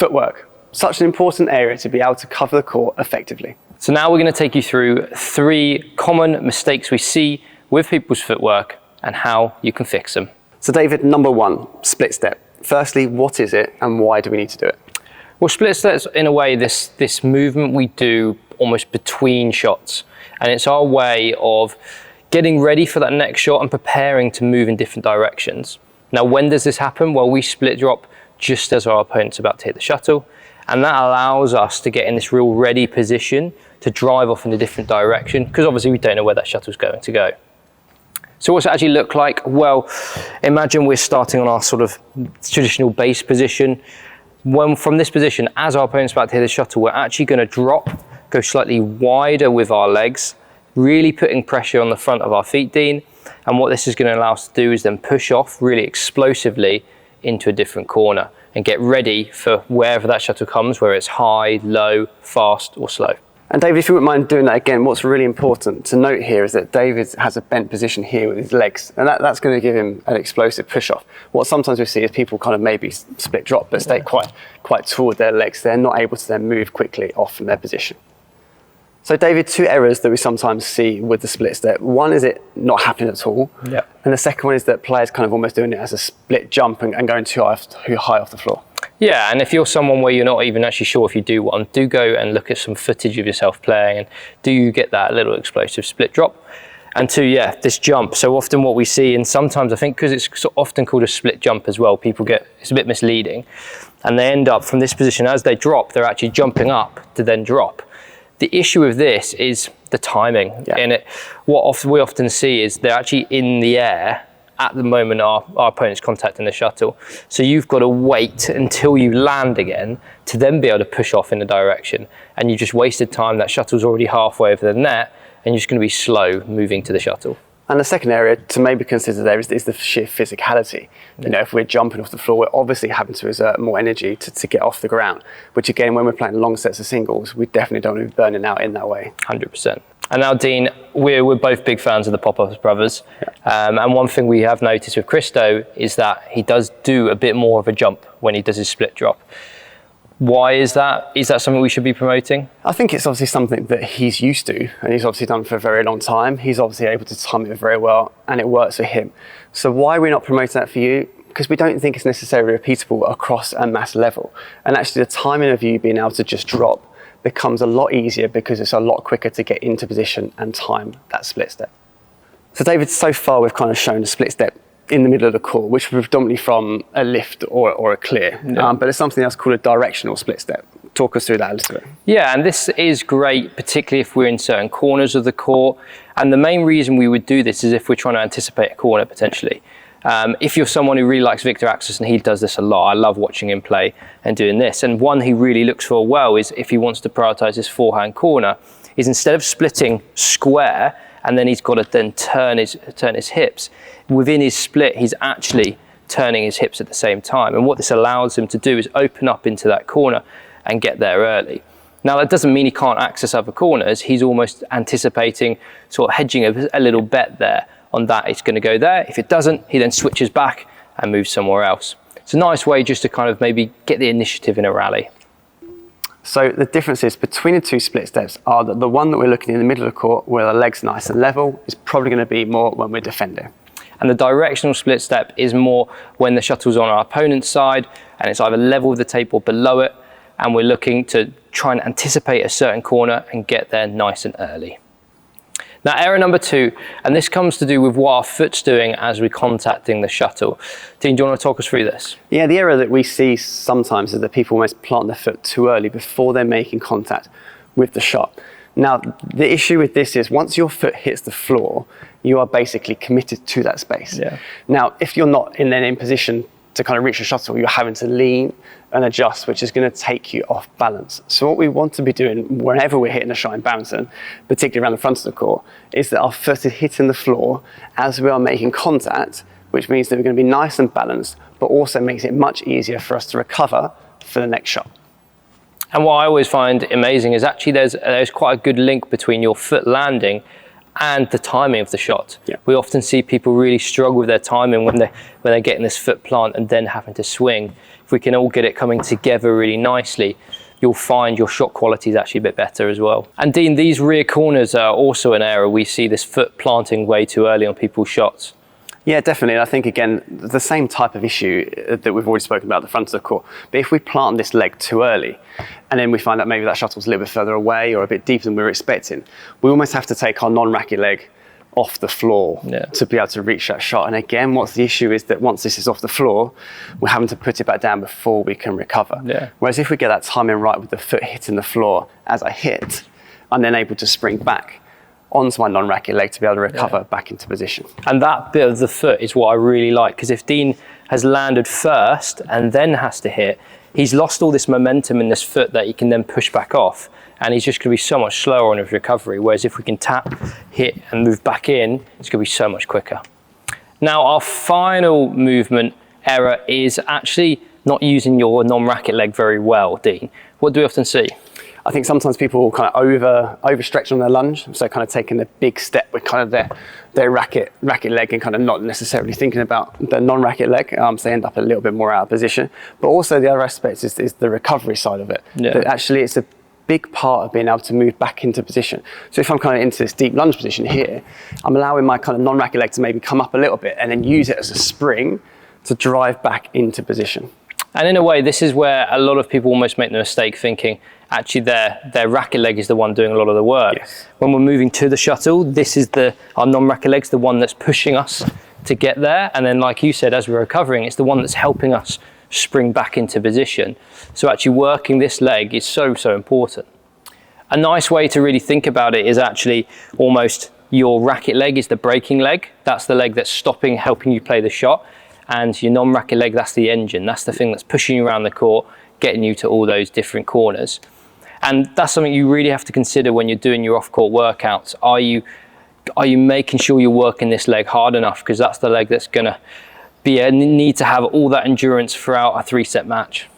Footwork, such an important area to be able to cover the court effectively. So now we're going to take you through 3 common mistakes we see with people's footwork and how you can fix them. So David, number 1, split step. Firstly, what is it and why do we need to do it? Well, split steps, in a way, this movement we do almost between shots. And it's our way of getting ready for that next shot and preparing to move in different directions. Now, when does this happen? Well, we split drop just as our opponent's about to hit the shuttle. And that allows us to get in this real ready position to drive off in a different direction, because obviously we don't know where that shuttle's going to go. So what's it actually look like? Well, imagine we're starting on our sort of traditional base position. When from this position, as our opponent's about to hit the shuttle, we're actually going to drop, go slightly wider with our legs, really putting pressure on the front of our feet, Dean. And what this is going to allow us to do is then push off really explosively into a different corner and get ready for wherever that shuttle comes, whether it's high, low, fast or slow. And David, if you wouldn't mind doing that again, what's really important to note here is that David has a bent position here with his legs, and that's going to give him an explosive push-off. What sometimes we see is people kind of maybe split drop, but stay quite tall with their legs. They're not able to then move quickly off from their position. So David, 2 errors that we sometimes see with the split step. One is it not happening at all. Yeah. And the second one is that players kind of almost doing it as a split jump and going too high off the floor. Yeah, and if you're someone where you're not even actually sure if you do one, do go and look at some footage of yourself playing, and do you get that little explosive split drop? And 2, yeah, this jump. So often what we see, and sometimes I think because it's so often called a split jump as well, it's a bit misleading. And they end up from this position, as they drop, they're actually jumping up to then drop. The issue with this is the timing. Yeah. And what we often see is they're actually in the air at the moment our opponent's contacting the shuttle. So you've got to wait until you land again to then be able to push off in a direction. And you just wasted time. That shuttle's already halfway over the net and you're just going to be slow moving to the shuttle. And the second area to maybe consider there is the sheer physicality. You know, if we're jumping off the floor, we're obviously having to exert more energy to get off the ground, which again, when we're playing long sets of singles, we definitely don't want to be burning out in that way. 100%. And now, Dean, we're both big fans of the Pop-Ups brothers. Yeah. And one thing we have noticed with Christo is that he does do a bit more of a jump when he does his split drop. Why is that? Is that something we should be promoting? I think it's obviously something that he's used to, and he's obviously done for a very long time. He's obviously able to time it very well, and it works for him. So why are we not promoting that for you? Because we don't think it's necessarily repeatable across a mass level. And actually the timing of you being able to just drop becomes a lot easier because it's a lot quicker to get into position and time that split step. So David, so far we've kind of shown a split step in the middle of the court, which is predominantly from a lift or a clear. Yeah. But there's something else called a directional split step. Talk us through that a little bit. Yeah, and this is great, particularly if we're in certain corners of the court. And the main reason we would do this is if we're trying to anticipate a corner potentially. If you're someone who really likes Victor Axis, and he does this a lot, I love watching him play and doing this. And one he really looks for well is if he wants to prioritize his forehand corner, is instead of splitting square, and then he's got to then turn his hips. Within his split, he's actually turning his hips at the same time. And what this allows him to do is open up into that corner and get there early. Now, that doesn't mean he can't access other corners. He's almost anticipating, sort of hedging a little bet there on that. It's going to go there. If it doesn't, he then switches back and moves somewhere else. It's a nice way just to kind of maybe get the initiative in a rally. So the differences between the 2 split steps are that the one that we're looking in the middle of the court where the leg's nice and level is probably going to be more when we're defending. And the directional split step is more when the shuttle's on our opponent's side and it's either level with the tape or below it, and we're looking to try and anticipate a certain corner and get there nice and early. Now, error number 2, and this comes to do with what our foot's doing as we're contacting the shuttle. Dean, do you want to talk us through this? Yeah, the error that we see sometimes is that people almost plant their foot too early before they're making contact with the shot. Now, the issue with this is once your foot hits the floor, you are basically committed to that space. Yeah. Now, if you're not in position to kind of reach the shuttle, you're having to lean and adjust, which is going to take you off balance. So what we want to be doing whenever we're hitting a shot in badminton, particularly around the front of the court, is that our foot is hitting the floor as we are making contact, which means that we're going to be nice and balanced, but also makes it much easier for us to recover for the next shot. And what I always find amazing is actually there's quite a good link between your foot landing and the timing of the shot. Yeah. We often see people really struggle with their timing when they're getting this foot plant and then having to swing. If we can all get it coming together really nicely, you'll find your shot quality is actually a bit better as well. And Dean, these rear corners are also an error. We see this foot planting way too early on people's shots. Yeah, definitely. And I think, again, the same type of issue that we've already spoken about at the front of the court. But if we plant this leg too early, and then we find out maybe that shuttle's a little bit further away or a bit deeper than we were expecting, we almost have to take our non-racket leg off the floor to be able to reach that shot. And again, what's the issue is that once this is off the floor, we're having to put it back down before we can recover. Whereas if we get that timing right with the foot hitting the floor as I hit, I'm then able to spring back onto my non-racket leg to be able to recover back into position. And that bit of the foot is what I really like, because if Dean has landed first and then has to hit, he's lost all this momentum in this foot that he can then push back off, and he's just going to be so much slower on his recovery. Whereas if we can tap, hit and move back in, it's going to be so much quicker. Now our final movement error is actually not using your non-racket leg very well, Dean. What do we often see? I think sometimes people kind of overstretch on their lunge, so kind of taking a big step with kind of their racket leg and kind of not necessarily thinking about the non-racket leg, so they end up a little bit more out of position. But also the other aspect is the recovery side of it. That actually it's a big part of being able to move back into position. So if I'm kind of into this deep lunge position here, I'm allowing my kind of non-racket leg to maybe come up a little bit and then use it as a spring to drive back into position. And in a way, this is where a lot of people almost make the mistake thinking, actually their racket leg is the one doing a lot of the work. When we're moving to the shuttle, this is our non-racket leg's the one that's pushing us to get there. And then like you said, as we're recovering, it's the one that's helping us spring back into position. So actually working this leg is so, so important. A nice way to really think about it is actually almost your racket leg is the braking leg. That's the leg that's stopping, helping you play the shot. And your non-racket leg, that's the engine. That's the thing that's pushing you around the court, getting you to all those different corners. And that's something you really have to consider when you're doing your off-court workouts. Are you making sure you're working this leg hard enough? Because that's the leg that's going to need to have all that endurance throughout a 3-set match.